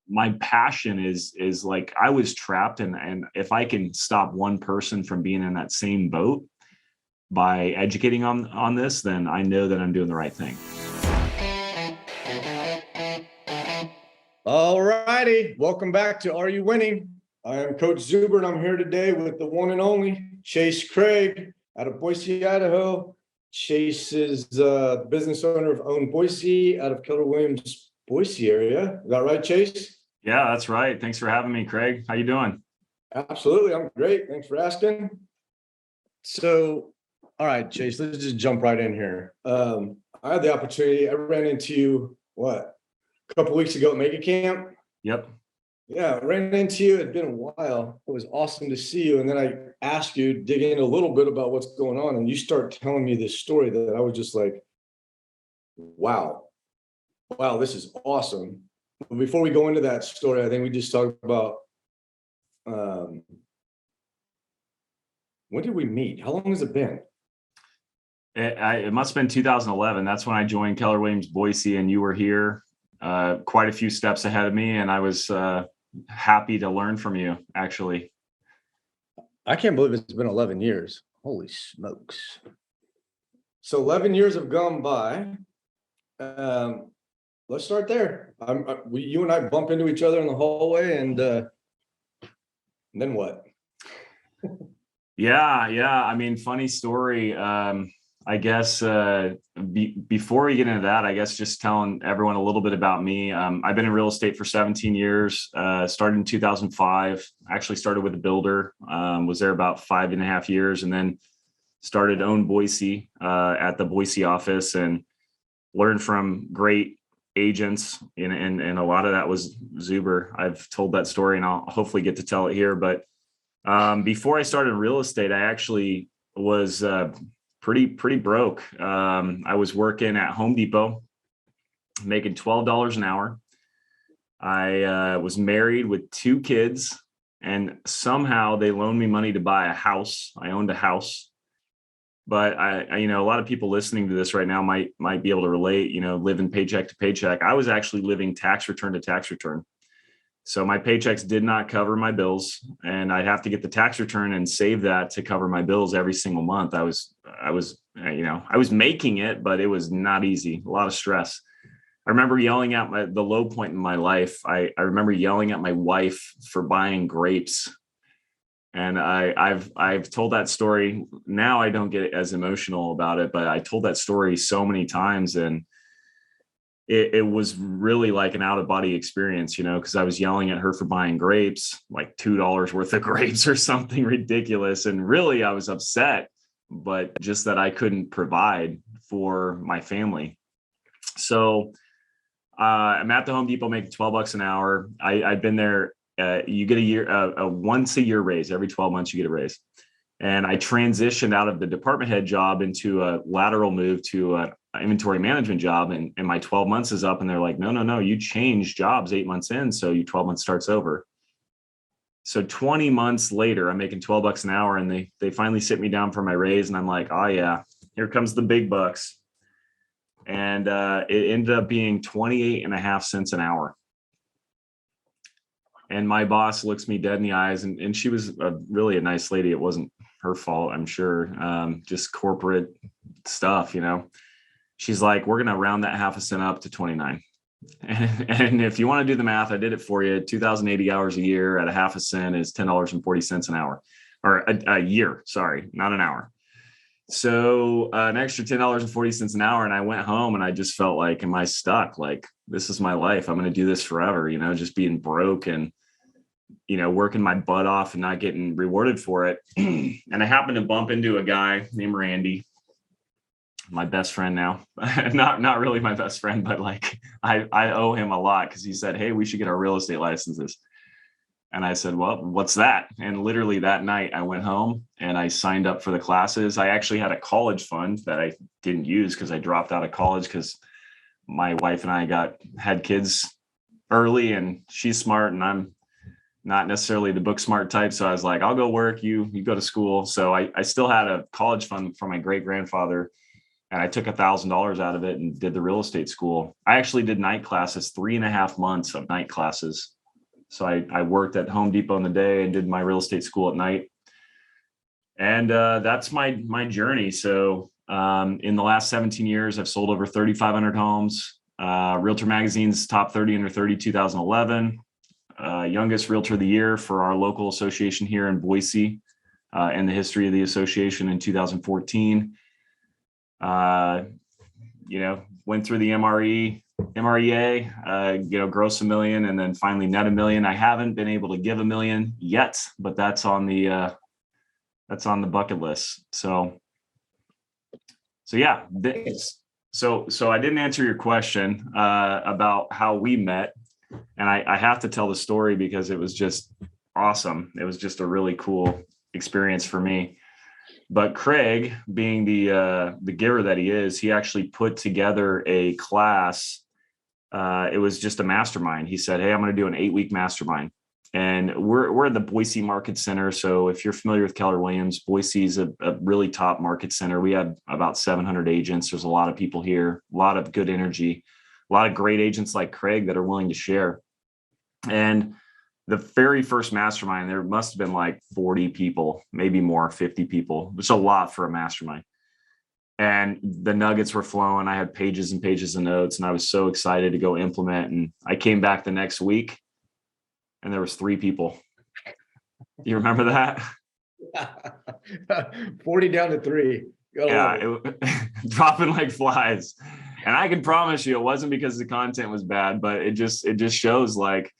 my passion is like, I was trapped, and if I can stop one person from being in that same boat by educating on this, then I know that I'm doing the right thing. All righty. Welcome back to Are You Winning? I am Coach Zuber, and I'm here today with the one and only Chase Craig out of Boise, Idaho. Chase is the business owner of Own Boise out of Keller Williams Boise area. Is that right, Chase? Yeah, that's right. Thanks for having me, Craig. How you doing? Absolutely. I'm great. Thanks for asking. So, all right, Chase, let's just jump right in here. I had the opportunity. I ran into you, a couple of weeks ago at Mega Camp. Yep. Yeah, I ran into you. It'd been a while. It was awesome to see you. And then I asked you, dig in a little bit about what's going on. And you start telling me this story that I was just like, wow, this is awesome. But before we go into that story, I think we just talk about when did we meet? How long has it been? It must have been 2011. That's when I joined Keller Williams Boise, and you were here quite a few steps ahead of me. And I was happy to learn from you, actually. I can't believe it's been 11 years. Holy smokes. So 11 years have gone by. Let's start there. You and I bump into each other in the hallway, and then what? Yeah. I mean, funny story. I guess before we get into that, I guess just telling everyone a little bit about me. I've been in real estate for 17 years, started in 2005, actually started with a builder, was there about 5.5 years, and then started Own Boise at the Boise office and learned from great agents. And a lot of that was Zuber. I've told that story and I'll hopefully get to tell it here. But before I started real estate, I actually was pretty broke. I was working at Home Depot, making $12 an hour. I was married with 2 kids, and somehow they loaned me money to buy a house. I owned a house, but I a lot of people listening to this right now might be able to relate. Living paycheck to paycheck. I was actually living tax return to tax return. So my paychecks did not cover my bills, and I'd have to get the tax return and save that to cover my bills every single month. I was making it, but it was not easy. A lot of stress. I remember yelling at the low point in my life. I remember yelling at my wife for buying grapes. And I've told that story. Now I don't get as emotional about it, but I told that story so many times, and it was really like an out of body experience, because I was yelling at her for buying grapes, like $2 worth of grapes or something ridiculous. And really I was upset, but just that I couldn't provide for my family. So I'm at the Home Depot making $12 an hour. I've been there. You get a once a year raise. Every 12 months you get a raise. And I transitioned out of the department head job into a lateral move to an inventory management job. And my 12 months is up, and they're like, no, you changed jobs 8 months in. So your 12 months starts over. So 20 months later, I'm making $12 an hour, and they finally sit me down for my raise. And I'm like, oh yeah, here comes the big bucks. And it ended up being 28.5 cents an hour. And my boss looks me dead in the eyes, and she was really a nice lady. It wasn't her fault, I'm sure. Just corporate stuff, She's like, we're going to round that half a cent up to 29. And if you want to do the math, I did it for you. 2,080 hours a year at a half a cent is $10.40 an hour, or a year. Sorry, not an hour. So an extra $10.40 an hour. And I went home and I just felt like, am I stuck? Like, this is my life. I'm going to do this forever, just being broke and, working my butt off and not getting rewarded for it. And I happened to bump into a guy named Randy, my best friend now. not really my best friend, but like I owe him a lot, because he said, hey, we should get our real estate licenses. And I said, well, what's that? And literally that night I went home and I signed up for the classes. I actually had a college fund that I didn't use because I dropped out of college because my wife and I had kids early, and she's smart and I'm not necessarily the book smart type. So I was like, I'll go work, you go to school. So I still had a college fund from my great grandfather, and I took $1,000 out of it and did the real estate school. I actually did night classes, 3.5 months of night classes So I worked at Home Depot in the day and did my real estate school at night. And that's my journey. So in the last 17 years, I've sold over 3,500 homes. Realtor Magazine's top 30 under 30, 2011. Youngest Realtor of the Year for our local association here in Boise, and the history of the association in 2014. Went through the MREA, gross $1 million, and then finally net $1 million. I haven't been able to give $1 million yet, but that's on the bucket list. So yeah. So I didn't answer your question about how we met, and I have to tell the story because it was just awesome. It was just a really cool experience for me. But Craig, being the giver that he is, he actually put together a class. It was just a mastermind. He said, "Hey, I'm going to do an 8-week mastermind." And we're in the Boise Market Center. So if you're familiar with Keller Williams, Boise is a really top market center. We had about 700 agents. There's a lot of people here, a lot of good energy, a lot of great agents like Craig that are willing to share. And the very first mastermind, there must have been like 40 people, maybe more, 50 people, which is a lot for a mastermind. And the nuggets were flowing. I had pages and pages of notes, and I was so excited to go implement. And I came back the next week, and there was 3 people. You remember that? 40 down to 3. Yeah, dropping like flies. And I can promise you, it wasn't because the content was bad, but it just shows like,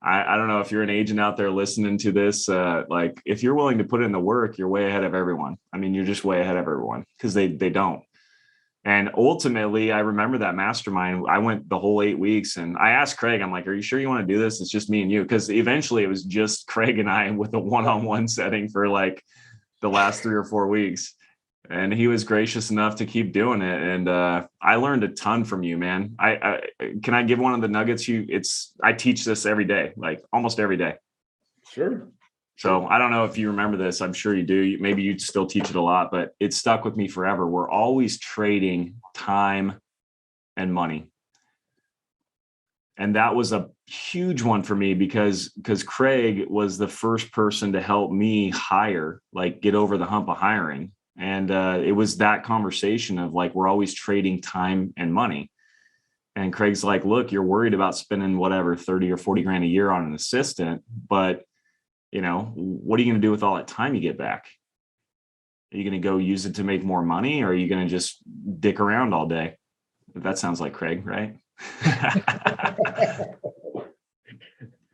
I don't know if you're an agent out there listening to this, like if you're willing to put in the work, you're way ahead of everyone. I mean, you're just way ahead of everyone because they don't. And ultimately, I remember that mastermind. I went the whole 8 weeks, and I asked Craig, I'm like, "Are you sure you want to do this? It's just me and you." Because eventually it was just Craig and I with a one-on-one setting for like the last 3 or 4 weeks. And he was gracious enough to keep doing it. And I learned a ton from you, man. I can I give one of the nuggets I teach this every day, like almost every day. Sure. So I don't know if you remember this. I'm sure you do. Maybe you still teach it a lot, but it stuck with me forever. We're always trading time and money. And that was a huge one for me because Craig was the first person to help me hire, like get over the hump of hiring. And it was that conversation of like, we're always trading time and money. And Craig's like, "Look, you're worried about spending whatever 30 or 40 grand a year on an assistant, but what are you going to do with all that time you get back? Are you going to go use it to make more money, or are you going to just dick around all day?" That sounds like Craig, right?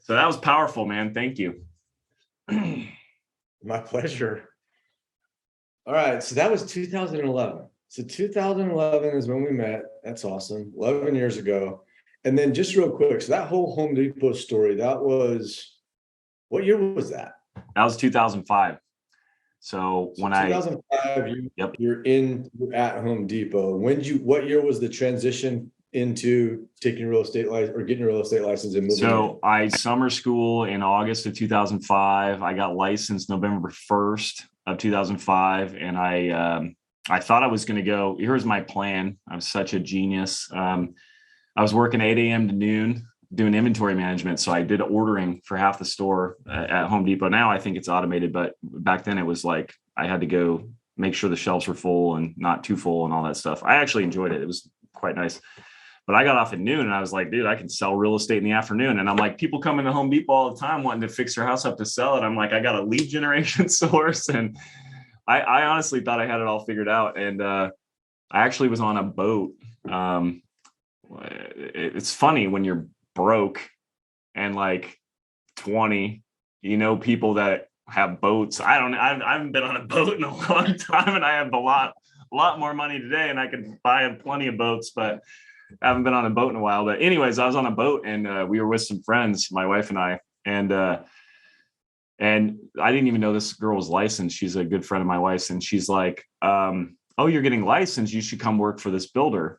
So that was powerful, man. Thank you. My pleasure. All right. So that was 2011. So 2011 is when we met. That's awesome. 11 years ago. And then just real quick. So that whole Home Depot story, what year was that? That was 2005. So when 2005, you're at Home Depot. What year was the transition into taking real estate license or getting your real estate license and moving? So I summer school in August of 2005. I got licensed November 1st of 2005. And I thought I was going to go, here's my plan. I'm such a genius. I was working 8 a.m. to noon doing inventory management. So I did ordering for half the store at Home Depot. Now I think it's automated, but back then it was like, I had to go make sure the shelves were full and not too full and all that stuff. I actually enjoyed it. It was quite nice. But I got off at noon and I was like, dude, I can sell real estate in the afternoon. And I'm like, people come into Home Depot all the time wanting to fix their house up to sell it. I'm like, I got a lead generation source. And I honestly thought I had it all figured out. And I actually was on a boat. It's funny when you're broke and like 20, people that have boats. I haven't been on a boat in a long time, and I have a lot more money today, and I can buy plenty of boats, but I haven't been on a boat in a while. But anyways, I was on a boat, and we were with some friends, my wife and I, and I didn't even know this girl was licensed. She's a good friend of my wife's, and she's like, "Oh, you're getting licensed. You should come work for this builder."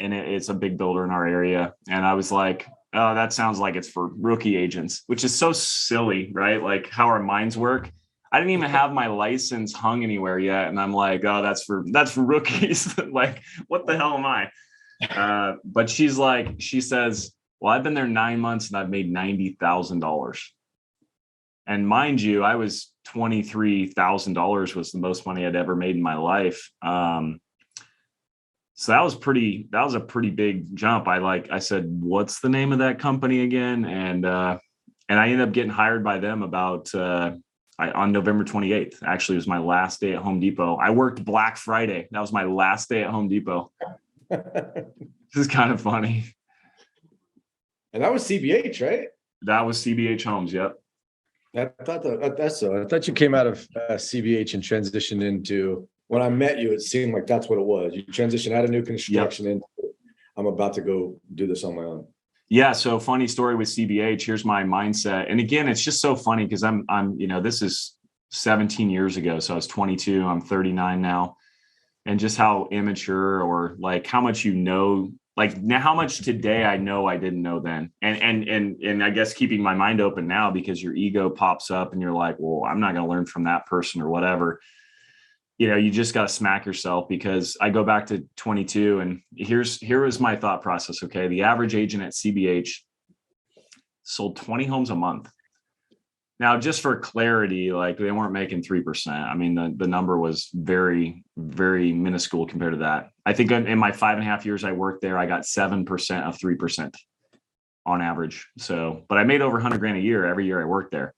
And it's a big builder in our area. And I was like, "Oh, that sounds like it's for rookie agents," which is so silly, right? Like how our minds work. I didn't even have my license hung anywhere yet. And I'm like, "Oh, that's for rookies." Like, what the hell am I? But she says, Well, I've been there 9 months and I've made $90,000. And mind you, I was $23,000 was the most money I'd ever made in my life. So that was a pretty big jump. I said, what's the name of that company again? And I ended up getting hired by them about, on November 28th. Actually, it was my last day at Home Depot. I worked Black Friday. That was my last day at Home Depot. This is kind of funny. And that was CBH, right? That was CBH Homes. Yep. I thought you came out of CBH and transitioned into, when I met you, it seemed like that's what it was. You transitioned out of new construction into, I'm about to go do this on my own. Yeah. So funny story with CBH. Here's my mindset. And again, it's just so funny because I'm, this is 17 years ago. So I was 22, I'm 39 now. And just how immature, or like how much, like now how much today I know I didn't know then. And I guess keeping my mind open now, because your ego pops up and you're like, well, I'm not going to learn from that person or whatever. You just got to smack yourself, because I go back to 22 and here was my thought process. Okay. The average agent at CBH sold 20 homes a month. Now, just for clarity, like they weren't making 3%. I mean, the number was very, very minuscule compared to that. I think in my 5.5 years I worked there, I got 7% of 3% on average. So, but I made over $100,000 a year every year I worked there.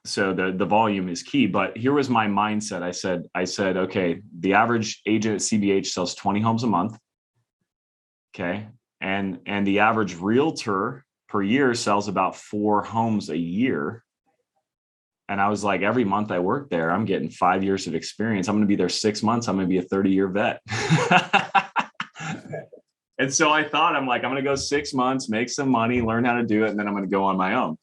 So the volume is key, but here was my mindset. I said, okay, the average agent at CBH sells 20 homes a month. Okay. And the average realtor per year sells about 4 homes a year. And I was like, every month I work there, I'm getting 5 years of experience. I'm going to be there 6 months. I'm going to be a 30-year vet. And so I thought, I'm going to go 6 months, make some money, learn how to do it. And then I'm going to go on my own.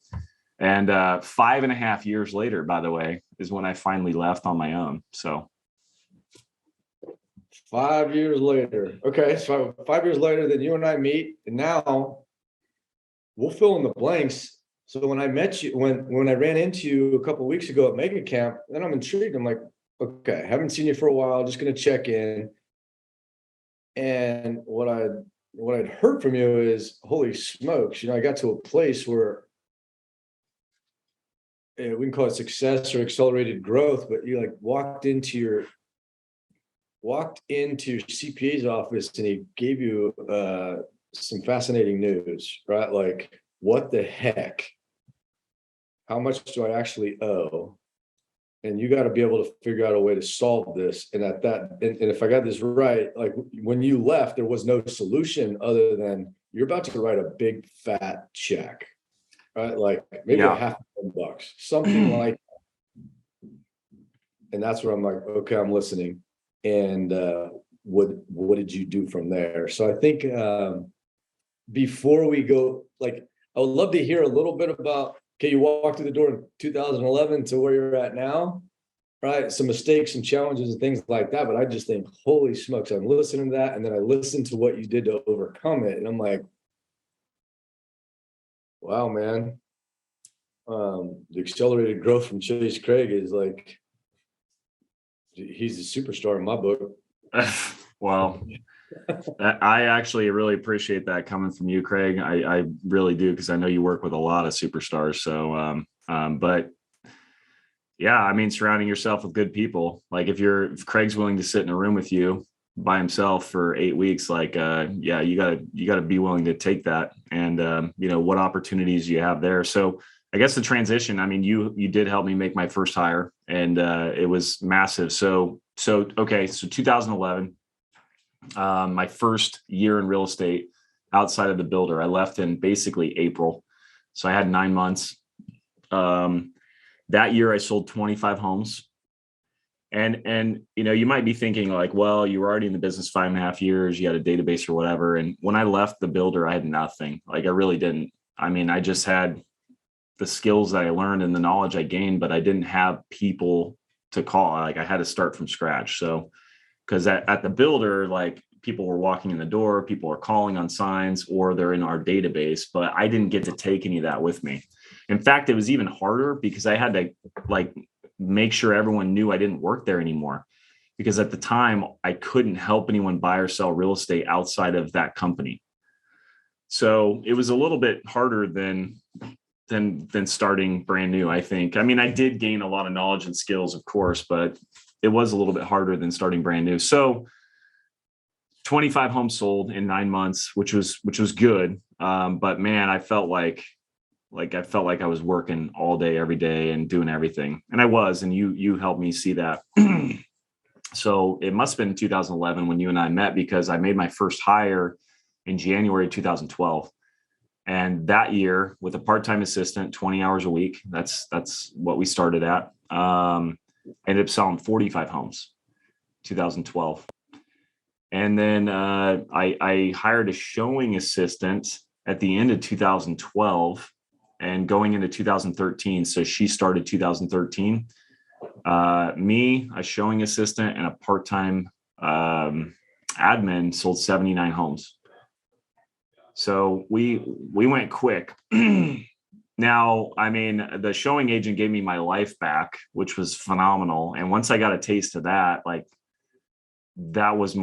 And 5.5 years later, by the way, is when I finally left on my own. So 5 years later. Okay. So 5 years later, then you and I meet, and now we'll fill in the blanks. So when I met you, when I ran into you a couple of weeks ago at Mega Camp, then I'm intrigued. I'm like, okay, haven't seen you for a while, just going to check in. And what I'd heard from you is, holy smokes, I got to a place where we can call it success or accelerated growth, but you like walked into your CPA's office and he gave you some fascinating news, right? Like, what the heck? How much do I actually owe? And you got to be able to figure out a way to solve this. And if I got this right, like when you left, there was no solution other than you're about to write a big fat check, right? Like maybe $500,000, something like that. And that's where I'm like, okay, I'm listening. And what did you do from there? So I think before we go, like, I would love to hear a little bit about, okay, you walked through the door in 2011 to where you're at now, right? Some mistakes, some challenges and things like that. But I just think, holy smokes, I'm listening to that. And then I listened to what you did to overcome it. And I'm like, wow, man. The accelerated growth from Chase Craig is like, he's a superstar in my book. Well, I actually really appreciate that coming from you, Craig. I really do, because I know you work with a lot of superstars. So, but yeah, I mean, surrounding yourself with good people. Like if Craig's willing to sit in a room with you by himself for 8 weeks, like, yeah, you gotta be willing to take that. And, what opportunities you have there. So I guess the transition, I mean, you did help me make my first hire, and it was massive. So 2011, my first year in real estate outside of the builder, I left in basically April. So I had 9 months. That year I sold 25 homes. And you might be thinking like, well, you were already in the business 5.5 years, you had a database or whatever. And when I left the builder, I had nothing. Like, I really didn't. I mean, I just had the skills that I learned and the knowledge I gained, but I didn't have people to call. Like, I had to start from scratch. So, because at the builder, like, people were walking in the door, people are calling on signs, or they're in our database, but I didn't get to take any of that with me. In fact, it was even harder because I had to like make sure everyone knew I didn't work there anymore, because at the time I couldn't help anyone buy or sell real estate outside of that company. So it was a little bit harder than starting brand new, I think. I mean, I did gain a lot of knowledge and skills, of course, but it was a little bit harder than starting brand new. So 25 homes sold in 9 months, which was good. But man, I felt like I was working all day, every day and doing everything. And I was, and you helped me see that. So it must've been 2011 when you and I met, because I made my first hire in January 2012. And that year, with a part-time assistant, 20 hours a week, that's what we started at. Ended up selling 45 homes, 2012. And then I hired a showing assistant at the end of 2012 and going into 2013. So she started 2013. Me, a showing assistant, and a part-time admin sold 79 homes. So we went quick. Now, I mean, the showing agent gave me my life back, which was phenomenal. And once I got a taste of that, like that was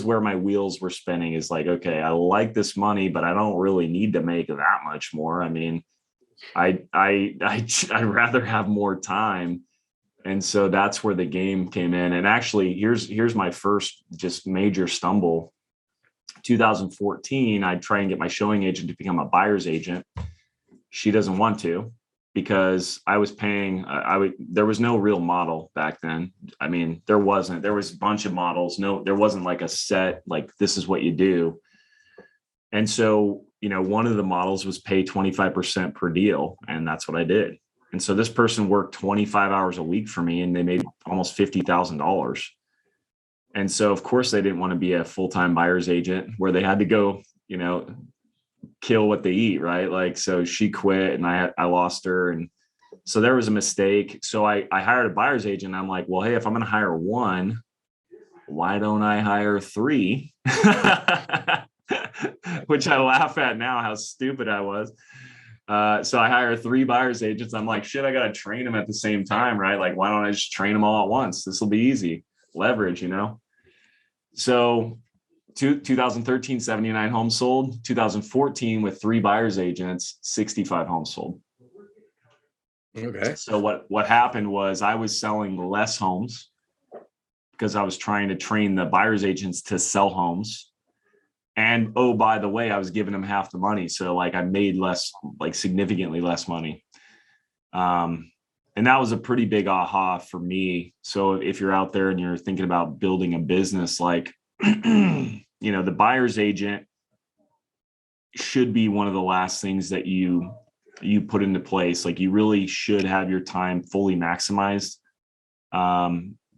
where my wheels were spinning, is like, okay, I like this money, but I don't really need to make that much more. I mean, I'd rather have more time. And so that's where the game came in. And actually, here's my first just major stumble. 2014, I'd try and get my showing agent to become a buyer's agent. She doesn't want to, because I was paying, there was no real model back then. I mean, there was a bunch of models. No, there wasn't like a set, like this is what you do. And so, one of the models was pay 25% per deal. And that's what I did. And so this person worked 25 hours a week for me, and they made almost $50,000. And so, of course, they didn't want to be a full-time buyer's agent where they had to go, kill what they eat, right? Like, so she quit and I lost her. And so there was a mistake. So I hired a buyer's agent. I'm like, well, hey, if I'm going to hire one, why don't I hire three? Which I laugh at now, how stupid I was. So I hire 3 buyer's agents. I'm like, shit, I got to train them at the same time, right? Like, why don't I just train them all at once? This will be easy. Leverage, So 2013, 79 homes sold. 2014, with 3 buyer's agents, 65 homes sold. Okay. So what happened was I was selling less homes because I was trying to train the buyer's agents to sell homes. And oh, by the way, I was giving them half the money. So like I made less, like significantly less money. And that was a pretty big aha for me. So if you're out there and you're thinking about building a business, like, the buyer's agent should be one of the last things that you put into place. Like you really should have your time fully maximized,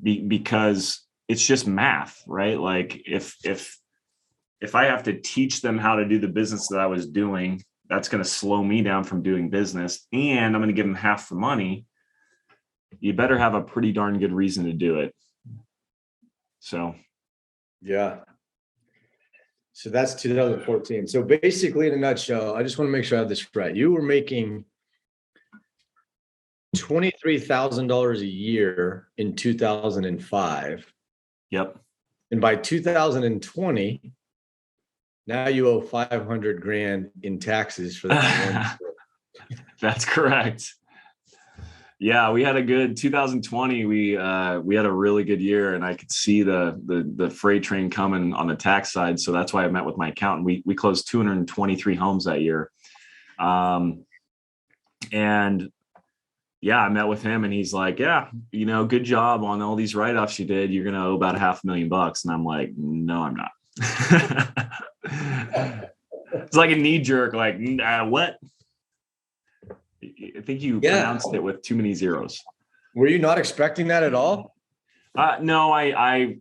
because it's just math, right? Like if I have to teach them how to do the business that I was doing, that's going to slow me down from doing business, and I'm going to give them half the money. You better have a pretty darn good reason to do it. So, yeah. So that's 2014. So basically, in a nutshell, I just want to make sure I have this right. You were making $23,000 a year in 2005. Yep. And by 2020, now you owe 500 grand in taxes for that one. That's correct. Yeah, we had a good 2020. We had a really good year, and I could see the freight train coming on the tax side. So that's why I met with my accountant. We closed 223 homes that year. And yeah, I met with him, and he's like, yeah, good job on all these write-offs you did. You're going to owe about $500,000. And I'm like, no, I'm not. It's like a knee jerk, like, what? I think you pronounced it with too many zeros. Were you not expecting that at all? No, I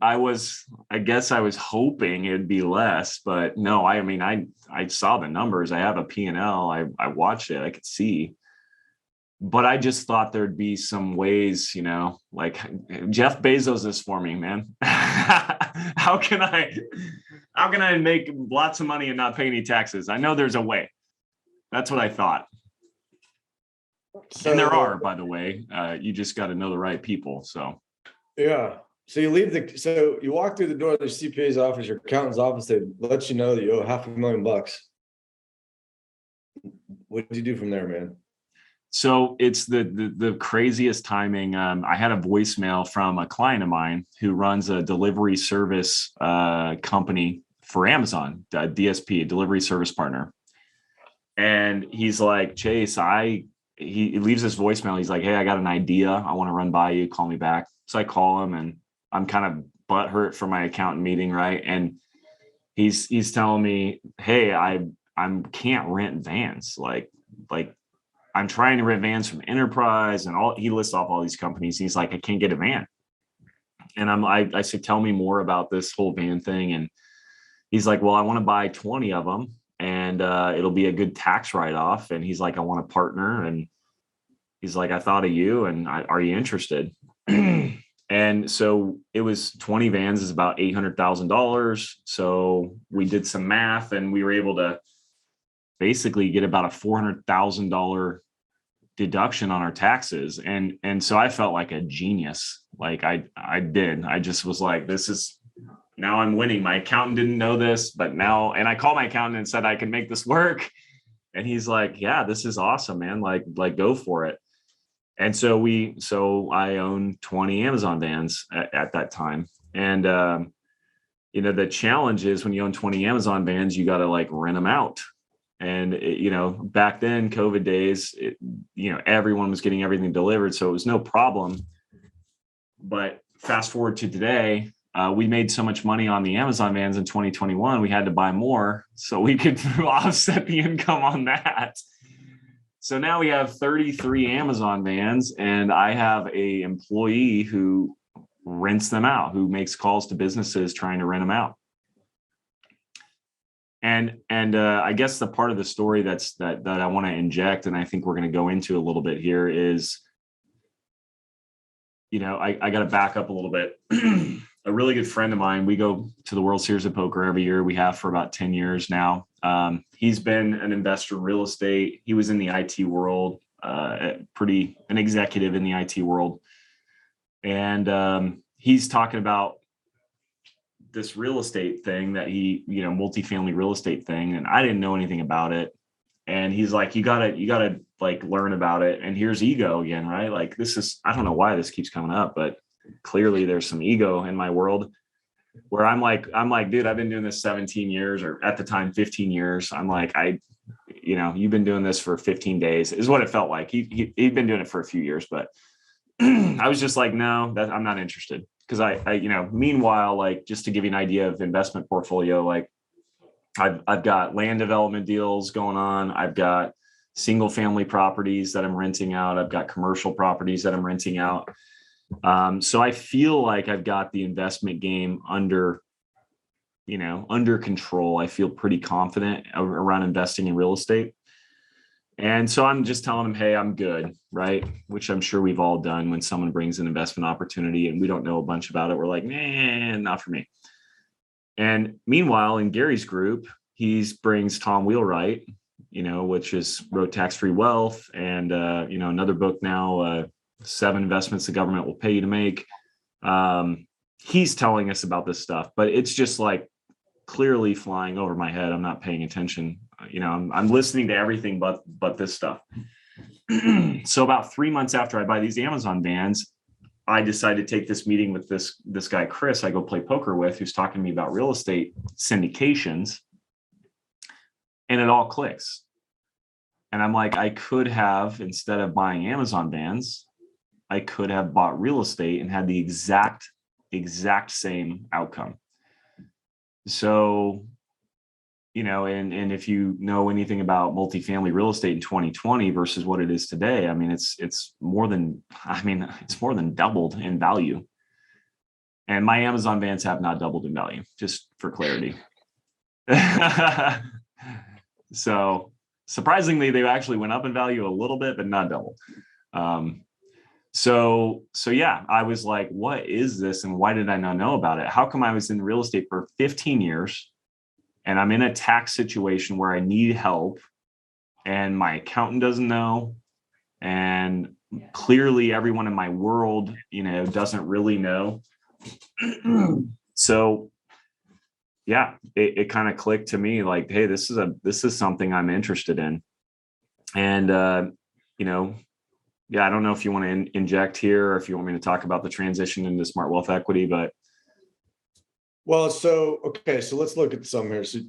guess I was hoping it'd be less, but no, I mean, I saw the numbers. I have a P&L. I watched it. I could see, but I just thought there'd be some ways, like Jeff Bezos is for me, man. How can I make lots of money and not pay any taxes? I know there's a way. That's what I thought. And there are, by the way, you just got to know the right people. So, yeah. So you walk through the door of the CPA's office, your accountant's office, they let you know that you owe $500,000. What did you do from there, man? So it's the craziest timing. I had a voicemail from a client of mine who runs a delivery service company for Amazon, DSP, a delivery service partner. And he's like, Chase, he leaves this voicemail. He's like, hey, I got an idea. I want to run by you. Call me back. So I call him, and I'm kind of butthurt for my accountant meeting, right? And he's telling me, hey, I can't rent vans. Like I'm trying to rent vans from Enterprise and he lists off all these companies. He's like, I can't get a van. And I said, tell me more about this whole van thing. And he's like, well, I want to buy 20 of them, and it'll be a good tax write-off. And he's like, I want to partner. And he's like, I thought of you, and are you interested? And so it was 20 vans is about $800,000. So we did some math, and we were able to basically get about a $400,000 deduction on our taxes. And so I felt like a genius. Like I did. I just was like, now I'm winning. My accountant didn't know this, but now, and I called my accountant and said, I can make this work. And he's like, yeah, this is awesome, man. Like go for it. And so I owned 20 Amazon vans at that time. And, the challenge is when you own 20 Amazon vans, you got to like rent them out. And, back then, COVID days, everyone was getting everything delivered. So it was no problem. But fast forward to today, we made so much money on the Amazon vans in 2021, we had to buy more so we could offset the income on that. So now we have 33 Amazon vans, and I have a employee who rents them out, who makes calls to businesses trying to rent them out. And I guess the part of the story that I want to inject, and I think we're going to go into a little bit here, is, I got to back up a little bit. A really good friend of mine, we go to the World Series of Poker every year. We have for about 10 years now. He's been an investor in real estate. He was in the IT world, an executive in the IT world. And he's talking about this real estate thing that multifamily real estate thing. And I didn't know anything about it. And he's like, you gotta like learn about it. And here's ego again, right? Like I don't know why this keeps coming up, but clearly there's some ego in my world where I'm like, dude, I've been doing this 17 years, or at the time, 15 years. I'm like, you've been doing this for 15 days is what it felt like. He'd been doing it for a few years, but I was just like, no, I'm not interested. Cause meanwhile, like, just to give you an idea of investment portfolio, like I've got land development deals going on. I've got single family properties that I'm renting out. I've got commercial properties that I'm renting out. So I feel like I've got the investment game under control. I feel pretty confident around investing in real estate. And so I'm just telling them, hey, I'm good, right? Which I'm sure we've all done when someone brings an investment opportunity and we don't know a bunch about it. We're like, man, not for me. And meanwhile, in Gary's group, he brings Tom Wheelwright, which wrote Tax-Free Wealth, and another book now, 7 Investments the Government Will Pay You to Make. He's telling us about this stuff, but it's just like clearly flying over my head. I'm not paying attention. I'm listening to everything but this stuff. So about 3 months after I buy these Amazon vans, I decided to take this meeting with this guy, Chris, I go play poker with, who's talking to me about real estate syndications. And it all clicks. And I'm like, I could have, instead of buying Amazon vans, I could have bought real estate and had the exact same outcome. So, and if you know anything about multifamily real estate in 2020 versus what it is today, I mean, it's more than doubled in value. And my Amazon vans have not doubled in value, just for clarity. So surprisingly, they actually went up in value a little bit, but not double. So yeah, I was like, what is this? And why did I not know about it? How come I was in real estate for 15 years and I'm in a tax situation where I need help and my accountant doesn't know? And clearly everyone in my world, doesn't really know. So yeah, it kind of clicked to me like, hey, this is something I'm interested in. And you know, yeah, I don't know if you want to inject here or if you want me to talk about the transition into smart wealth equity, but Well, so okay, so let's look at some here. So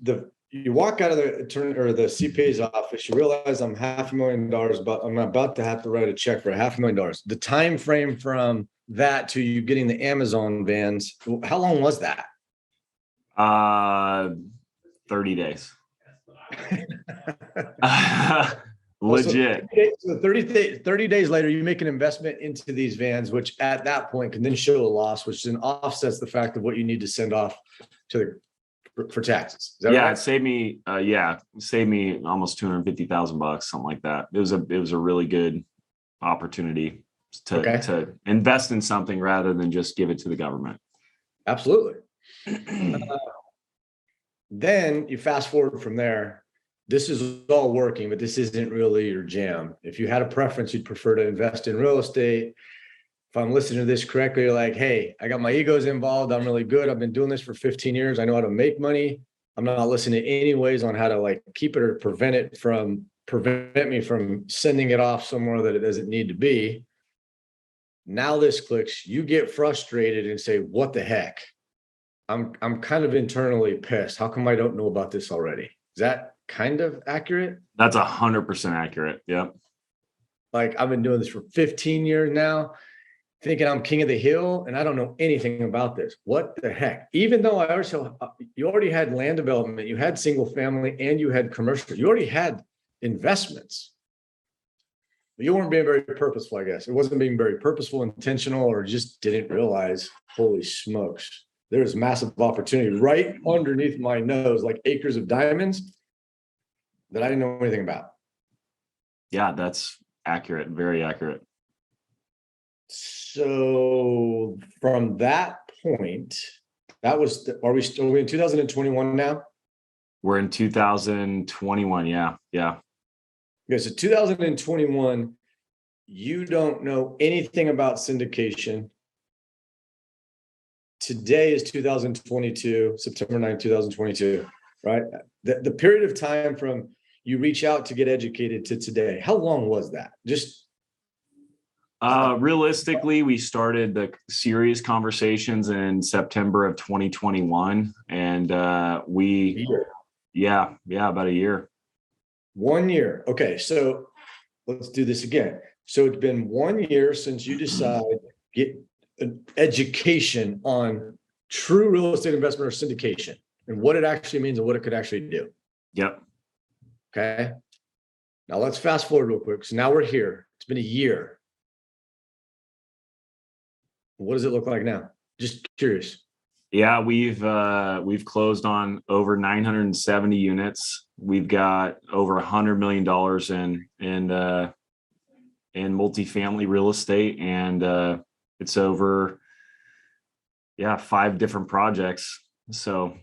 you walk out of the attorney or the CPA's office, you realize I'm $500,000, but I'm about to have to write a check for $500,000. The time frame from that to you getting the Amazon vans, how long was that? 30 days. Also, Legit. so 30 days later, you make an investment into these vans, which at that point can then show a loss, which then offsets the fact of what you need to send off to for taxes. Is that Yeah, right? it saved me almost $250,000, something like that. It was a really good opportunity to invest in something rather than just give it to the government. Absolutely. Then you fast forward from there. This is all working, but this isn't really your jam. If you had a preference, you'd prefer to invest in real estate. If I'm listening to this correctly, you're like, hey, I got my egos involved. I'm really good. I've been doing this for 15 years. I know how to make money. I'm not listening to any ways on how to like keep it or prevent me from sending it off somewhere that it doesn't need to be. Now this clicks, you get frustrated and say, what the heck? I'm kind of internally pissed. How come I don't know about this already? Is that kind of accurate? That's 100% accurate. Yep. Like I've been doing this for 15 years now, thinking I'm king of the hill, and I don't know anything about this. What the heck? Even though you already had land development, you had single family, and you had commercial. You already had investments. But you weren't being very purposeful, I guess. It wasn't being very purposeful, intentional, or just didn't realize, holy smokes, there's massive opportunity right underneath my nose, like acres of diamonds that I didn't know anything about. Yeah, that's accurate. Very accurate. So from that point, are we still in 2021 now? We're in 2021. Yeah. Yeah. Okay, so 2021, you don't know anything about syndication. Today is 2022, September 9th, 2022, right? The period of time from you reach out to get educated to today, how long was that? Just realistically, we started the serious conversations in September of 2021, and about a year. 1 year. Okay, so let's do this again. So it's been 1 year since you decided get an education on true real estate investment or syndication and what it actually means and what it could actually do. Yep. Okay. Now let's fast forward real quick. So now we're here. It's been a year. What does it look like now? Just curious. Yeah, we've closed on over 970 units. We've got over $100 million in multifamily real estate, and it's over 5 different projects. So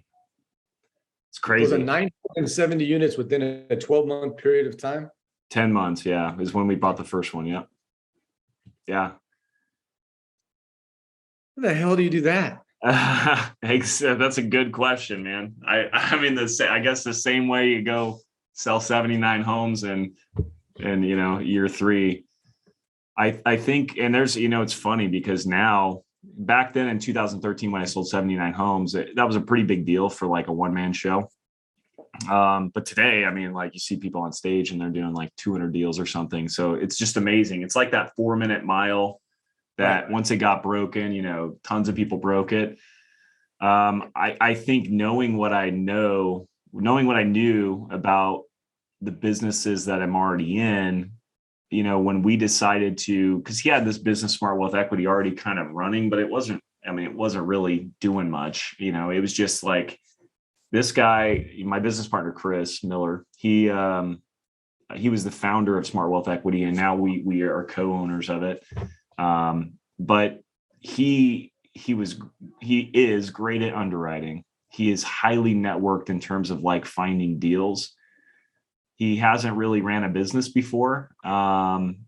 it's crazy. Was it 970 units within a 12-month period of time? 10 months, yeah, is when we bought the first one. Yep. Yeah. How the hell do you do that? That's a good question, man. I mean, I guess the same way you go sell 79 homes and year 3. I think, and there's, it's funny because now, back then in 2013, when I sold 79 homes, that was a pretty big deal for like a one-man show. But today, I mean, like you see people on stage and they're doing like 200 deals or something. So it's just amazing. It's like that 4-minute mile that once it got broken, tons of people broke it. I think knowing what I knew about the businesses that I'm already in, when we decided to, because he had this business, Smart Wealth Equity, already kind of running, but it wasn't really doing much. It was just like this guy, my business partner, Chris Miller, he was the founder of Smart Wealth Equity, and now we are co-owners of it. But he is great at underwriting. He is highly networked in terms of like finding deals. He hasn't really ran a business before. And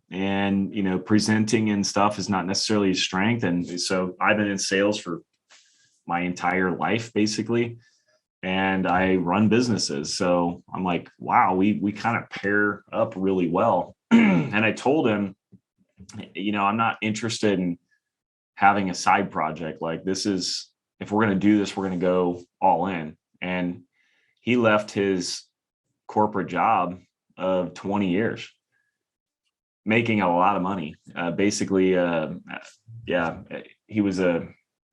presenting and stuff is not necessarily his strength. And so I've been in sales for my entire life, basically. And I run businesses. So I'm like, wow, we kind of pair up really well. And I told him, I'm not interested in having a side project. Like, this is, if we're going to do this, we're going to go all in. And he left his corporate job of 20 years, making a lot of money. Basically, he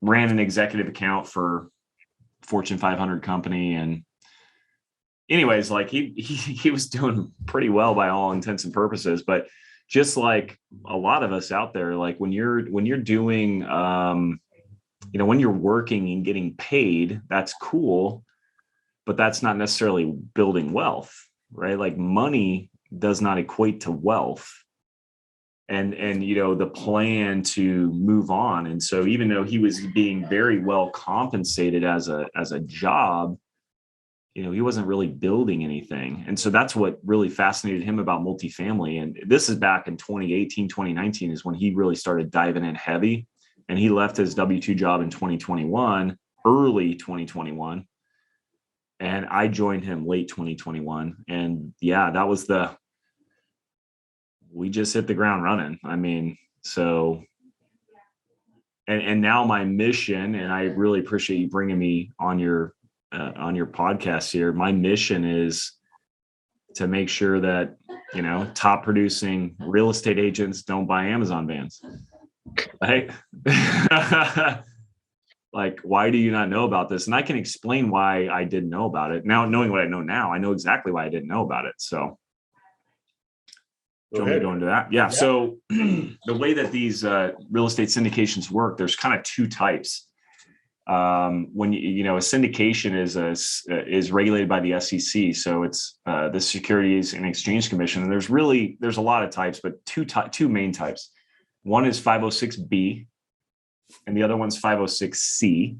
ran an executive account for Fortune 500 company. And anyways, like he was doing pretty well by all intents and purposes. But just like a lot of us out there, like when you're doing, when you're working and getting paid, that's cool, but that's not necessarily building wealth, right? Like, money does not equate to wealth and the plan to move on. And so even though he was being very well compensated as a job, he wasn't really building anything. And so that's what really fascinated him about multifamily. And this is back in 2018, 2019 is when he really started diving in heavy. And he left his W-2 job in 2021, early 2021. And I joined him late 2021. And yeah, that was we just hit the ground running. I mean, so, and now my mission, and I really appreciate you bringing me on your podcast here. My mission is to make sure that, top producing real estate agents don't buy Amazon vans. Right? Like, why do you not know about this? And I can explain why I didn't know about it. Now, knowing what I know now, I know exactly why I didn't know about it. So do you want me to go into that? Yeah. So the way that these real estate syndications work, there's kind of two types. When a syndication is regulated by the SEC, so it's the Securities and Exchange Commission. And there's a lot of types, but two main types. One is 506B, and the other one's 506C.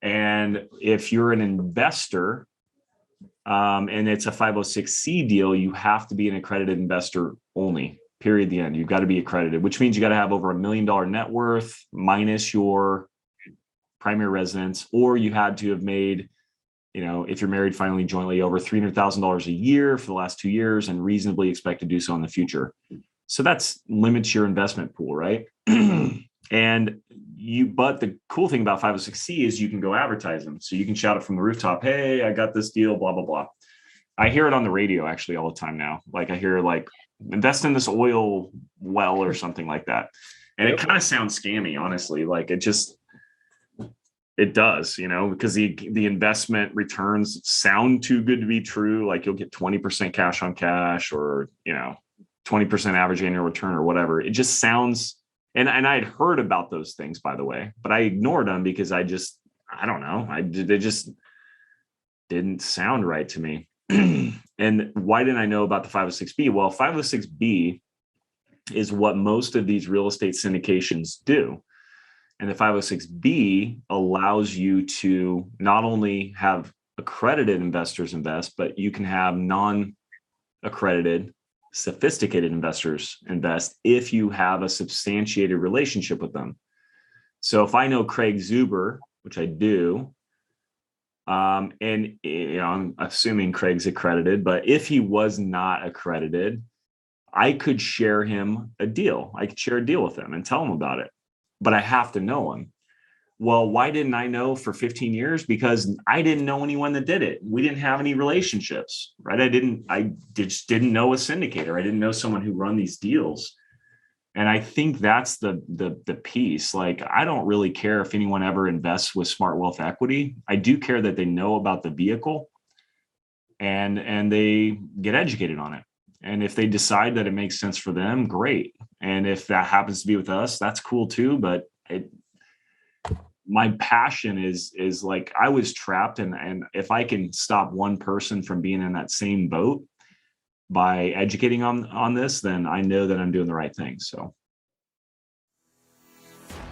And if you're an investor, and it's a 506C deal, you have to be an accredited investor only. Period. The end. You've got to be accredited, which means you got to have over $1 million net worth minus your primary residence, or you had to have made, if you're married, finally jointly, over $300,000 a year for the last 2 years and reasonably expect to do so in the future. So that's limits your investment pool, right? But the cool thing about 506C is you can go advertise them. So you can shout it from the rooftop, hey, I got this deal, blah, blah, blah. I hear it on the radio actually all the time now. Like, I hear invest in this oil well or something like that. And it kind of sounds scammy, honestly. Like, it does, because the investment returns sound too good to be true. Like, you'll get 20% cash on cash, or, 20% average annual return, or whatever. It just sounds, and I had heard about those things, by the way, but I ignored them because I don't know. They just didn't sound right to me. And why didn't I know about the 506B? Well, 506B is what most of these real estate syndications do. And the 506B allows you to not only have accredited investors invest, but you can have non-accredited, sophisticated investors invest if you have a substantiated relationship with them. So if I know Craig Zuber, which I do, and I'm assuming Craig's accredited, but if he was not accredited, I could share him a deal. I could share a deal with him and tell him about it. But I have to know him. Well, why didn't I know for 15 years? Because I didn't know anyone that did it. We didn't have any relationships, right? I just didn't know a syndicator. I didn't know someone who run these deals. And I think that's the piece. Like, I don't really care if anyone ever invests with Smart Wealth Equity. I do care that they know about the vehicle and they get educated on it. And if they decide that it makes sense for them, great. And if that happens to be with us, that's cool too. But my passion is like, I was trapped. And if I can stop one person from being in that same boat by educating on this, then I know that I'm doing the right thing. So.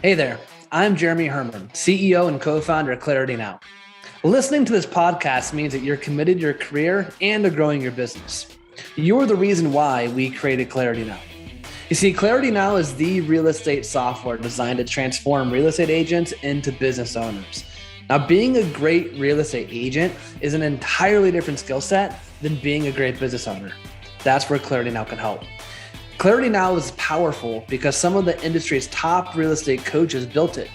Hey there, I'm Jeremy Herman, CEO and co-founder of Clarity Now. Listening to this podcast means that you're committed to your career and to growing your business. You're the reason why we created Clarity Now. You You see, Clarity Now is the real estate software designed to transform real estate agents into business owners. Now, being a great real estate agent is an entirely different skill set than being a great business owner. That's where Clarity Now can help. Clarity Now is powerful because some of the industry's top real estate coaches built it.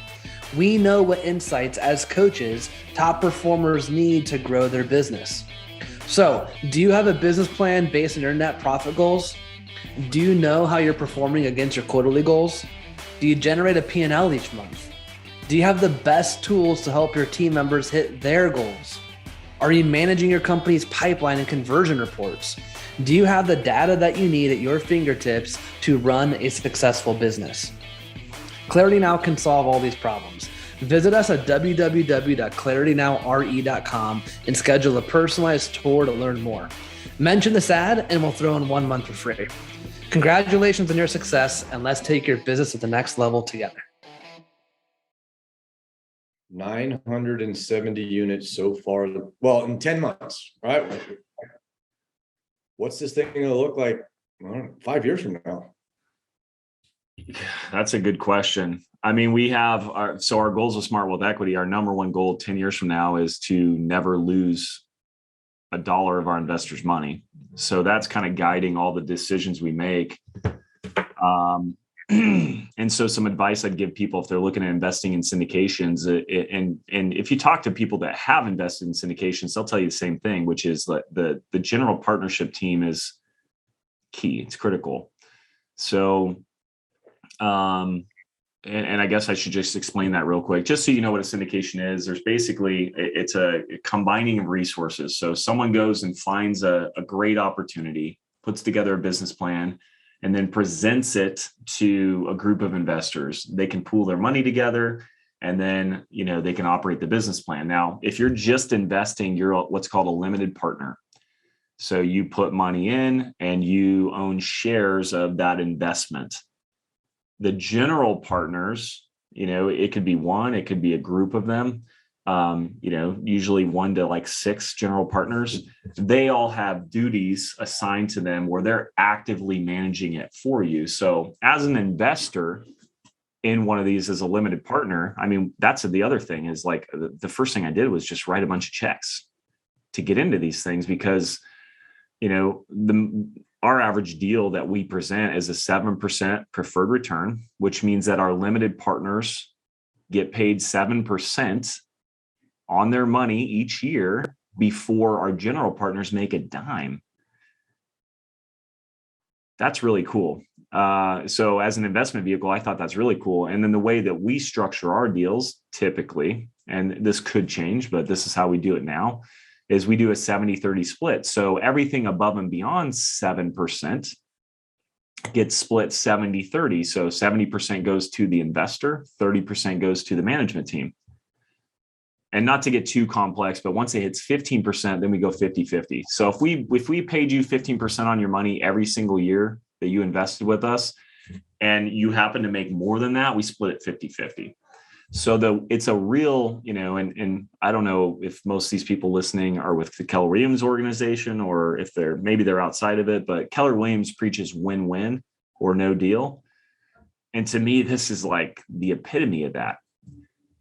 We know what insights as coaches top performers need to grow their business. So, do you have a business plan based on your net profit goals? Do you know how you're performing against your quarterly goals? Do you generate a P&L each month? Do you have the best tools to help your team members hit their goals? Are you managing your company's pipeline and conversion reports? Do you have the data that you need at your fingertips to run a successful business? Clarity Now can solve all these problems. Visit us at www.claritynowre.com and schedule a personalized tour to learn more. Mention this ad and we'll throw in 1 month for free. Congratulations on your success, and let's take your business to the next level together. 970 units so far. Well, in 10 months, right? What's this thing going to look like 5 years from now? That's a good question. I mean, we have our goals of Smart Wealth Equity, our number one goal 10 years from now is to never lose a dollar of our investors' money. So that's kind of guiding all the decisions we make. And so some advice I'd give people if they're looking at investing in syndications, and if you talk to people that have invested in syndications, they'll tell you the same thing, which is that the general partnership team is key. It's critical. So, and I guess I should just explain that real quick, just so you know what a syndication is. There's basically, it's a combining of resources. So someone goes and finds a great opportunity, puts together a business plan, and then presents it to a group of investors. They can pool their money together, and then, they can operate the business plan. Now, if you're just investing, you're what's called a limited partner. So you put money in and you own shares of that investment. The general partners, it could be one, it could be a group of them, usually 1 to 6 general partners. They all have duties assigned to them where they're actively managing it for you. So as an investor in one of these as a limited partner, I mean, that's the other thing is the first thing I did was just write a bunch of checks to get into these things because, our average deal that we present is a 7% preferred return, which means that our limited partners get paid 7% on their money each year before our general partners make a dime. That's really cool. So as an investment vehicle, I thought that's really cool. And then the way that we structure our deals typically, and this could change, but this is how we do it now, is we do a 70-30 split. So everything above and beyond 7% gets split 70-30. So 70% goes to the investor, 30% goes to the management team. And not to get too complex, but once it hits 15%, then we go 50-50. So if we paid you 15% on your money every single year that you invested with us, and you happen to make more than that, we split it 50-50. So it's a real, and I don't know if most of these people listening are with the Keller Williams organization or if maybe they're outside of it, but Keller Williams preaches win-win or no deal. And to me, this is like the epitome of that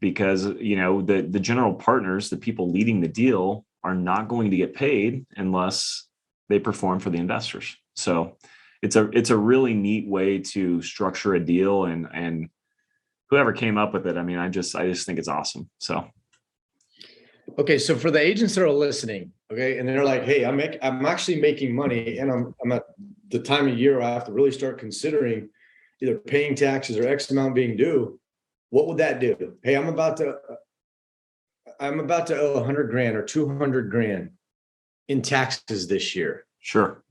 because, the general partners, the people leading the deal are not going to get paid unless they perform for the investors. So it's a really neat way to structure a deal and whoever came up with it, I mean, I just think it's awesome. So, okay, so for the agents that are listening, okay, and they're like, "Hey, I'm actually making money, and I'm at the time of year I have to really start considering either paying taxes or X amount being due." What would that do? Hey, I'm about to owe $100,000 or $200,000 in taxes this year. Sure.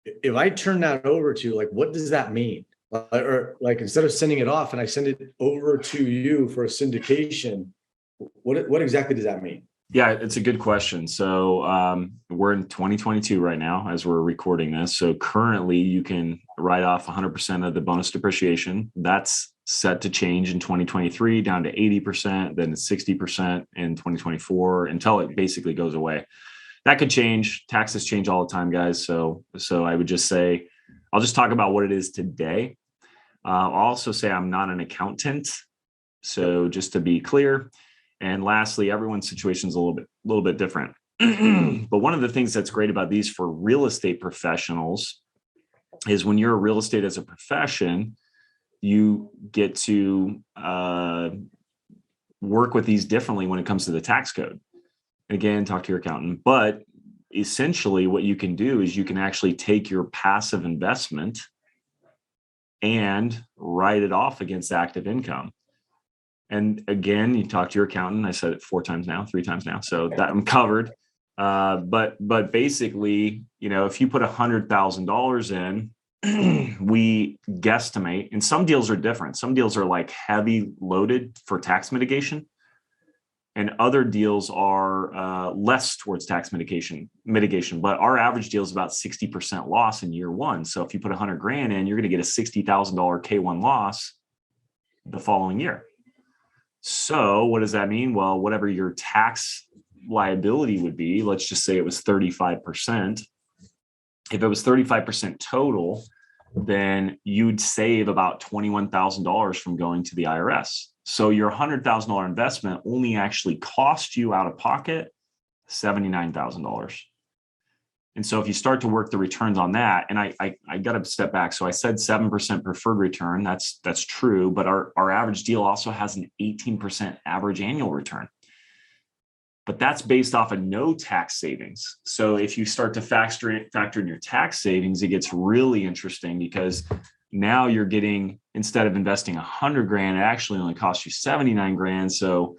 If I turn that over to you, what does that mean? Or instead of sending it off and I send it over to you for a syndication, what exactly does that mean? Yeah, it's a good question. So we're in 2022 right now as we're recording this. So currently you can write off 100% of the bonus depreciation. That's set to change in 2023 down to 80%, then 60% in 2024 until it basically goes away. That could change. Taxes change all the time, guys. So I would just say, I'll just talk about what it is today. I'll also say I'm not an accountant. So just to be clear. And lastly, everyone's situation is a little bit different. But one of the things that's great about these for real estate professionals is when you're a real estate as a profession, you get to work with these differently when it comes to the tax code. Again, talk to your accountant. But essentially what you can do is you can actually take your passive investment and write it off against active income. And again, you talk to your accountant. I said it 3 times now. So that I'm covered. But basically, if you put $100,000 in, we guesstimate, and some deals are different. Some deals are like heavy loaded for tax mitigation, and other deals are less towards tax mitigation. But our average deal is about 60% loss in year one. So if you put $100,000 in, you're going to get a $60,000 K1 loss the following year. So what does that mean? Well, whatever your tax liability would be, let's just say it was 35%. If it was 35% total, then you'd save about $21,000 from going to the IRS. So your $100,000 investment only actually cost you out of pocket $79,000. And so if you start to work the returns on that, and I got to step back. So I said 7% preferred return. That's true. But our average deal also has an 18% average annual return. But that's based off of no tax savings. So if you start to factor in your tax savings, it gets really interesting, because now you're getting, instead of investing $100,000, it actually only costs you $79,000. So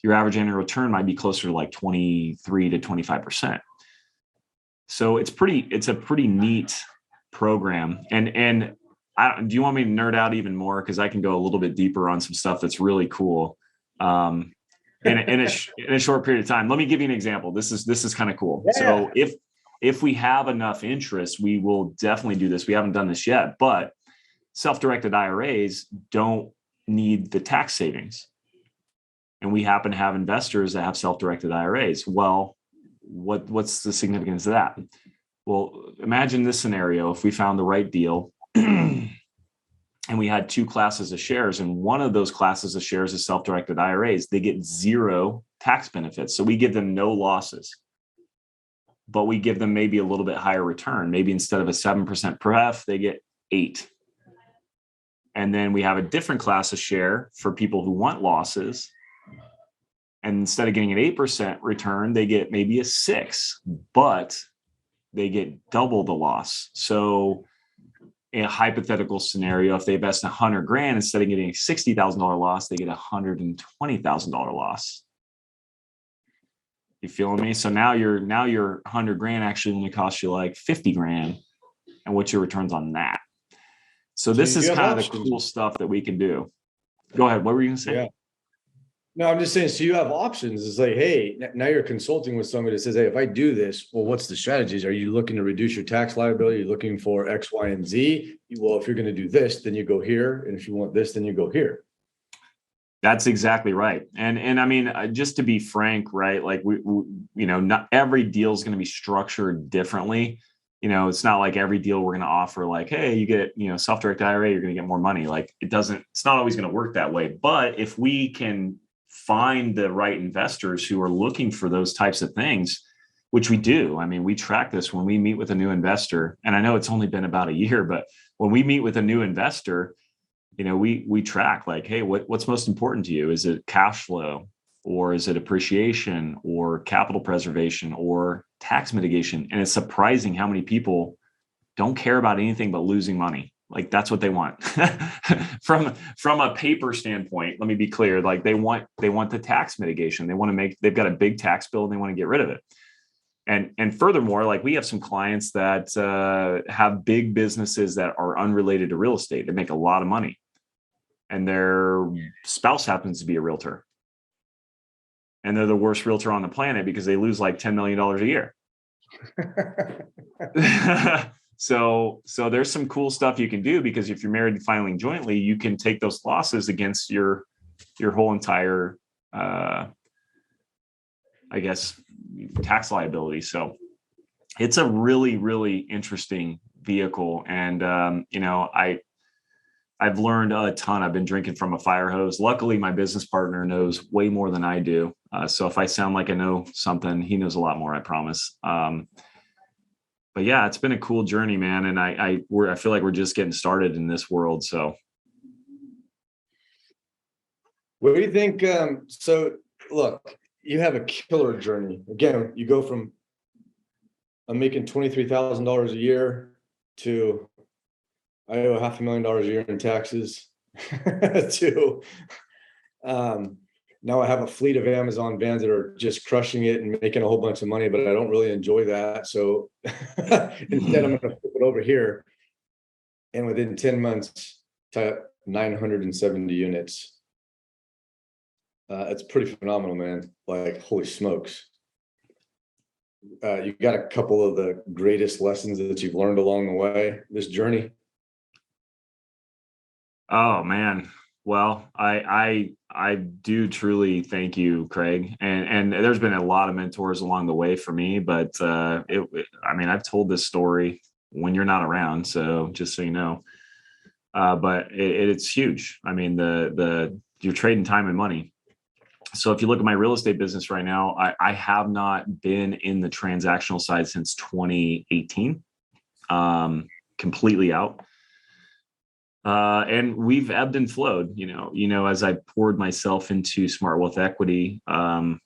your average annual return might be closer to like 23 to 25%. So it's a pretty neat program. And do you want me to nerd out even more? Because I can go a little bit deeper on some stuff that's really cool. In a short period of time. Let me give you an example. This is kind of cool. Yeah. So if we have enough interest, we will definitely do this. We haven't done this yet, but self-directed IRAs don't need the tax savings. And we happen to have investors that have self-directed IRAs. Well, what's the significance of that? Well, imagine this scenario. If we found the right deal and we had 2 classes of shares, and one of those classes of shares is self-directed IRAs, they get 0 tax benefits. So we give them no losses, but we give them maybe a little bit higher return. Maybe instead of a 7% pref, they get 8. And then we have a different class of share for people who want losses. And instead of getting an 8% return, they get maybe a 6, but they get double the loss. So in a hypothetical scenario, if they invest $100,000, instead of getting a $60,000 loss, they get a $120,000 loss. You feeling me? So now your $100,000 actually only costs you like $50,000. And what's your returns on that? So this is kind of the cool stuff that we can do. Go ahead. What were you going to say? Yeah. No, I'm just saying, so you have options. It's like, hey, now you're consulting with somebody that says, hey, if I do this, well, what's the strategies? Are you looking to reduce your tax liability? Are you looking for X, Y, and Z? Well, if you're going to do this, then you go here. And if you want this, then you go here. That's exactly right. And I mean, just to be frank, right? Like we not every deal is going to be structured differently. It's not like every deal we're going to offer like, hey, you get, self-directed IRA, you're going to get more money. Like it's not always going to work that way. But if we can find the right investors who are looking for those types of things, which we do. I mean, we track this when we meet with a new investor, and I know it's only been about a year, but when we meet with a new investor, we track like, hey, what's most important to you? Is it cash flow, or is it appreciation, or capital preservation, or tax mitigation? And it's surprising how many people don't care about anything but losing money. Like that's what they want. from a paper standpoint, let me be clear. Like they want the tax mitigation. They've got a big tax bill and they want to get rid of it. And furthermore, like we have some clients that have big businesses that are unrelated to real estate. They make a lot of money, and their spouse happens to be a realtor, and they're the worst realtor on the planet because they lose like $10 million a year. So there's some cool stuff you can do, because if you're married and filing jointly, you can take those losses against your whole entire, I guess, tax liability. So it's a really, really interesting vehicle. And, I've learned a ton. I've been drinking from a fire hose. Luckily, my business partner knows way more than I do. So if I sound like I know something, he knows a lot more, I promise. But yeah, it's been a cool journey, man. And I feel like we're just getting started in this world. So what do you think? So look, you have a killer journey. Again, you go from I'm making $23,000 a year to I owe $500,000 a year in taxes to now I have a fleet of Amazon vans that are just crushing it and making a whole bunch of money, but I don't really enjoy that. So instead, I'm going to flip it over here. And within 10 months, to 970 units. It's pretty phenomenal, man. Like, holy smokes. You got a couple of the greatest lessons that you've learned along the way, this journey? Oh man. Well, I do truly thank you, Craig. And there's been a lot of mentors along the way for me, but I mean, I've told this story when you're not around, so just so you know. But it's huge. I mean, you're trading time and money. So if you look at my real estate business right now, I have not been in the transactional side since 2018, completely out. And we've ebbed and flowed, as I poured myself into Smart Wealth Equity, I'm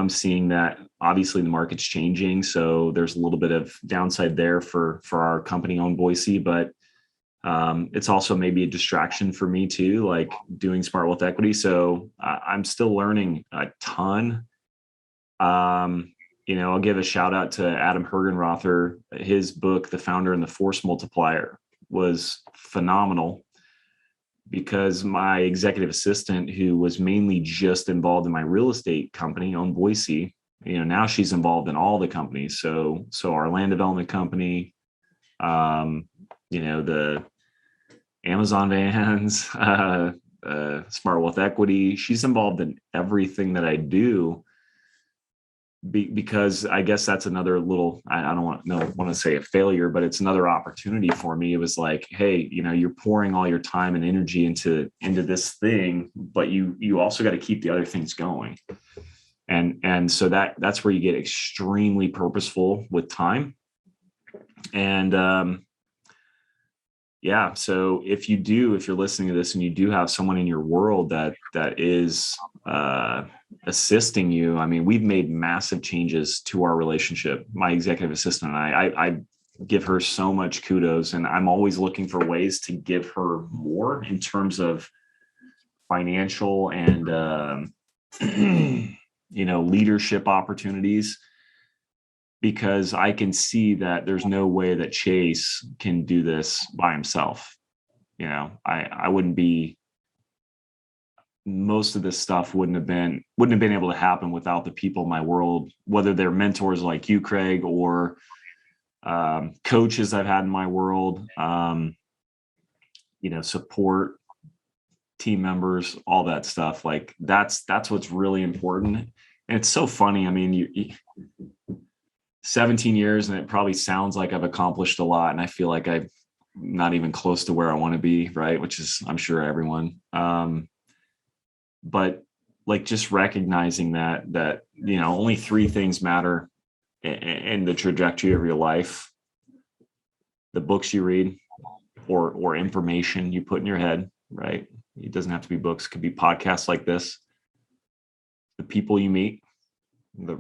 seeing that obviously the market's changing. So there's a little bit of downside there for our company, Own Boise, but it's also maybe a distraction for me too, like doing Smart Wealth Equity. So I'm still learning a ton. I'll give a shout out to Adam Hergenrother. His book, The Founder and the Force Multiplier, was phenomenal, because my executive assistant, who was mainly just involved in my real estate company, Own Boise, now she's involved in all the companies. So our land development company, the Amazon vans, Smart Wealth Equity, she's involved in everything that I do. Because I guess that's another little, I don't want to say a failure, but it's another opportunity for me. It was like, hey, you're pouring all your time and energy into this thing, but you also got to keep the other things going. And so that's where you get extremely purposeful with time. And so if you're listening to this and you do have someone in your world that is assisting you, I mean, we've made massive changes to our relationship. My executive assistant and I give her so much kudos, and I'm always looking for ways to give her more in terms of financial and leadership opportunities, because I can see that there's no way that Chase can do this by himself. I wouldn't be, most of this stuff wouldn't have been able to happen without the people in my world, whether they're mentors like you, Craig, or coaches I've had in my world, support, team members, all that stuff. Like that's what's really important. And it's so funny. I mean, you 17 years, and it probably sounds like I've accomplished a lot, and I feel like I'm not even close to where I want to be, right? Which is, I'm sure, everyone. But like, just recognizing that only three things matter in the trajectory of your life: the books you read, or information you put in your head, right? It doesn't have to be books; it could be podcasts like this, the people you meet, the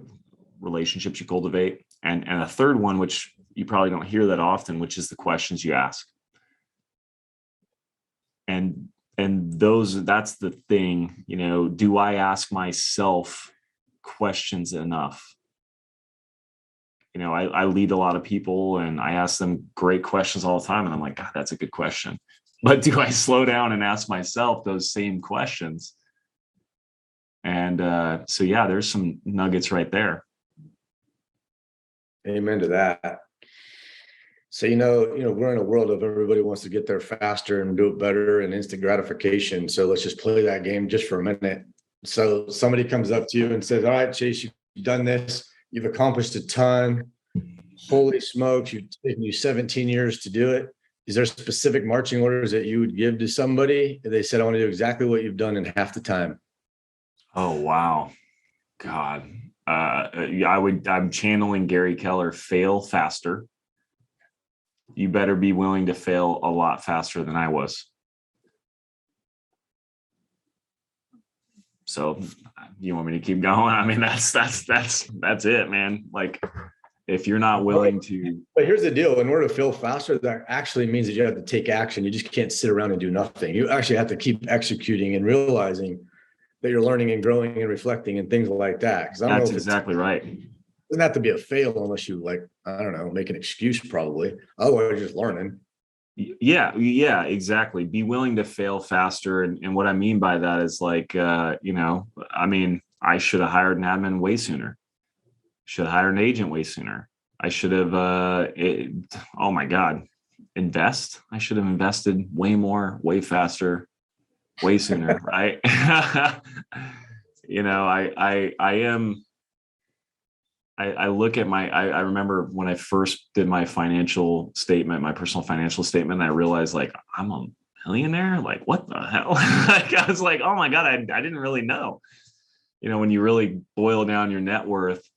relationships you cultivate, and a third one, which you probably don't hear that often, which is the questions you ask. And that's the thing, do I ask myself questions enough? I lead a lot of people and I ask them great questions all the time, and I'm like, God, that's a good question. But do I slow down and ask myself those same questions? And so there's some nuggets right there. Amen to that. So, we're in a world of everybody wants to get there faster and do it better and instant gratification. So let's just play that game just for a minute. So somebody comes up to you and says, all right, Chase, you've done this. You've accomplished a ton. holy smokes, you've taken you 17 years to do it. Is there specific marching orders that you would give to somebody if they said, I want to do exactly what you've done in half the time? Oh, wow. God. I'm channeling Gary Keller, fail faster. You better be willing to fail a lot faster than I was. So you want me to keep going? I mean, that's it, man. Like, if you're not willing to. But here's the deal. In order to fail faster, that actually means that you have to take action. You just can't sit around and do nothing. You actually have to keep executing and realizing that you're learning and growing and reflecting and things like that. Because I don't know if exactly right. It doesn't have to be a fail unless you, like, I don't know, make an excuse probably. Otherwise, you're just learning. Yeah, exactly. Be willing to fail faster. And what I mean by that is, like, I mean, I should have hired an admin way sooner. Should have hired an agent way sooner. I should have, oh my God, I should have invested way more, way faster, way sooner. Right. I look at I remember when I first did my financial statement, my personal financial statement, I realized, like, I'm a millionaire. Like, what the hell? Like, I was like, oh my God, I didn't really know, when you really boil down your net worth.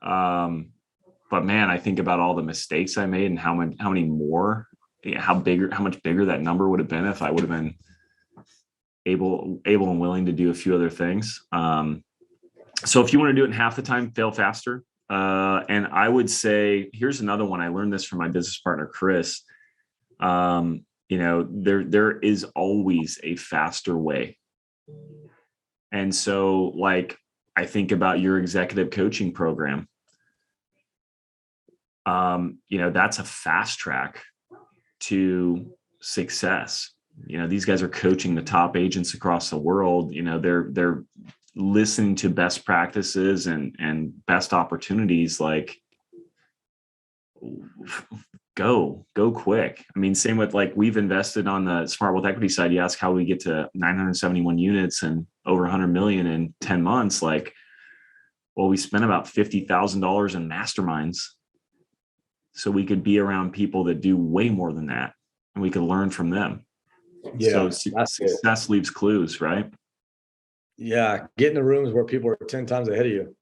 But man, I think about all the mistakes I made and how much bigger that number would have been if I would have been able and willing to do a few other things. So if you want to do it in half the time, fail faster. And I would say, here's another one. I learned this from my business partner, Chris. There is always a faster way. And so, like, I think about your executive coaching program. That's a fast track to success. These guys are coaching the top agents across the world. They're listening to best practices and best opportunities. Like, go quick. I mean, same with, like, we've invested on the Smart Wealth Equity side. You ask how we get to 971 units and over 100 million in 10 months. Like, well, we spent about $50,000 in masterminds so we could be around people that do way more than that, and we could learn from them. Yeah, so success leaves clues, right? Yeah. Get in the rooms where people are 10 times ahead of you.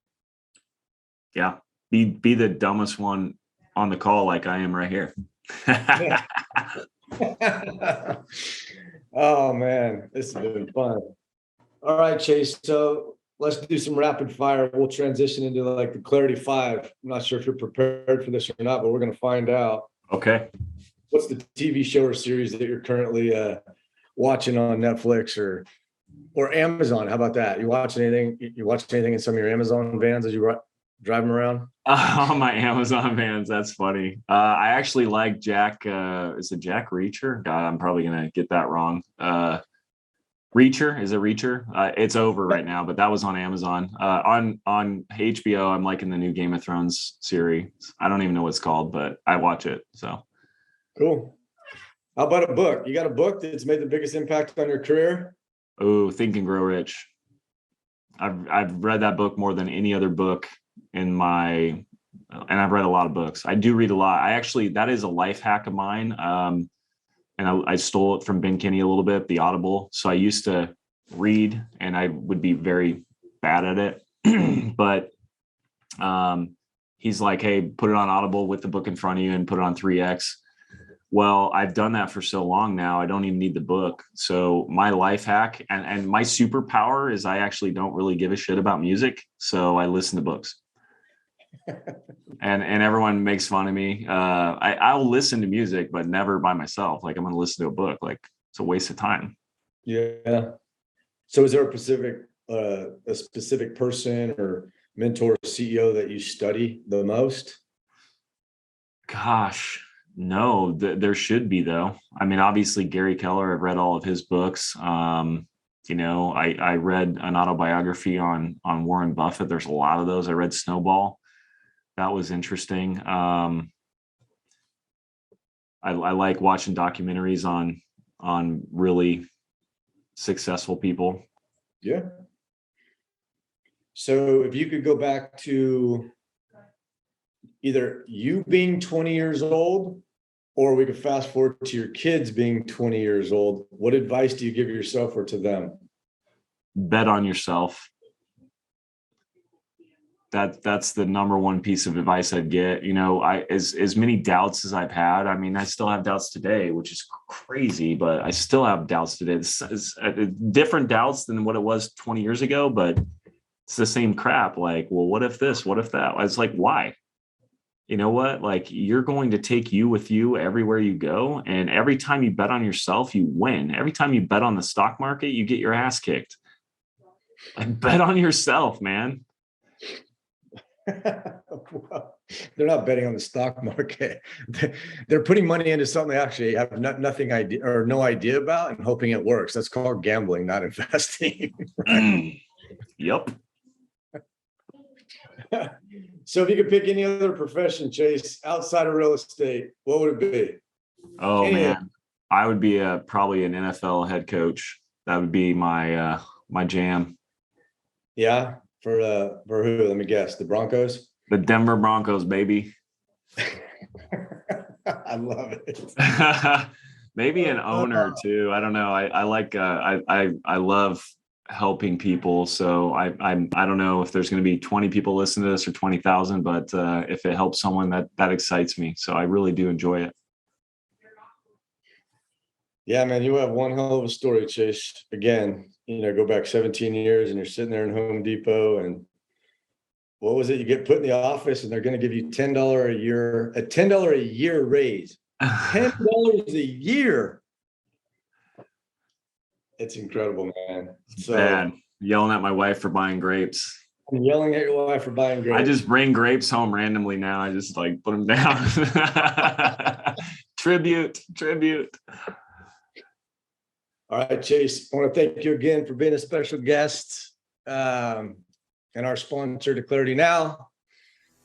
Yeah. Be the dumbest one on the call, like I am right here. Oh man, this has been fun. All right, Chase. So let's do some rapid fire. We'll transition into, like, the Clarity 5. I'm not sure if you're prepared for this or not, but we're going to find out. Okay. What's the TV show or series that you're currently watching on Netflix or Amazon? How about that? You watch anything in some of your Amazon vans as you drive them around? On my Amazon vans. That's funny. I actually like Jack. Is it Jack Reacher? God, I'm probably going to get that wrong. Reacher, is it Reacher? It's over right now, but that was on Amazon. On HBO, I'm liking the new Game of Thrones series. I don't even know what it's called, but I watch it. So cool. How about a book? You got a book that's made the biggest impact on your career? Oh, Think and Grow Rich. I've read that book more than any other book and I've read a lot of books. I do read a lot. That is a life hack of mine. And I stole it from Ben Kinney a little bit, the Audible. So I used to read and I would be very bad at it. But he's like, hey, put it on Audible with the book in front of you and put it on 3X. Well, I've done that for so long now, I don't even need the book. So my life hack and my superpower is I actually don't really give a shit about music. So I listen to books. And everyone makes fun of me. I'll listen to music, but never by myself. Like, I'm going to listen to a book. Like, it's a waste of time. Yeah. So is there a specific person or mentor, CEO that you study the most? Gosh, no, there should be, though. I mean, obviously Gary Keller, I've read all of his books. I read an autobiography on Warren Buffett. There's a lot of those. I read Snowball. That was interesting. I like watching documentaries on really successful people. Yeah. So if you could go back to either you being 20 years old, or we could fast forward to your kids being 20 years old. What advice do you give yourself or to them? Bet on yourself. That's the number one piece of advice I'd get. You know, as many doubts as I've had, I mean, I still have doubts today, which is crazy, but I still have doubts today. This is different doubts than what it was 20 years ago, but it's the same crap. Like, well, what if this, what if that? It's like, why? You know what? Like, you're going to take you with you everywhere you go. And every time you bet on yourself, you win. Every time you bet on the stock market, you get your ass kicked. Like, bet on yourself, man. Well, they're not betting on the stock market. They're putting money into something they actually have nothing idea or no idea about and hoping it works. That's called gambling, not investing. Right? Yep. So if you could pick any other profession, Chase, outside of real estate, what would it be? Oh, man, I would be probably an NFL head coach. That would be my my jam. Yeah. For who? Let me guess. The Broncos? The Denver Broncos, baby. I love it. Maybe an owner too. I don't know. I like I love helping people. So I don't know if there's going to be 20 people listening to this or 20,000, but if it helps someone, that excites me. So I really do enjoy it. Yeah, man, you have one hell of a story, Chase. Again, you know, go back 17 years and you're sitting there in Home Depot, and what was it? You get put in the office and they're going to give you $10 a year, a $10 a year raise. $10 a year. It's incredible, man. So bad. Yelling at my wife for buying grapes. I'm yelling at your wife for buying grapes. I just bring grapes home randomly now. I just like put them down. Tribute. All right, Chase, I want to thank you again for being a special guest and our sponsor to Clarity Now.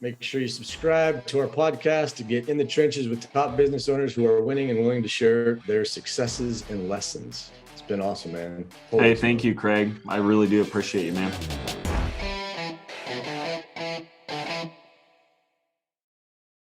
Make sure you subscribe to our podcast to get in the trenches with top business owners who are winning and willing to share their successes and lessons. It's been awesome, man. Hey, thank you, Craig. I really do appreciate you, man.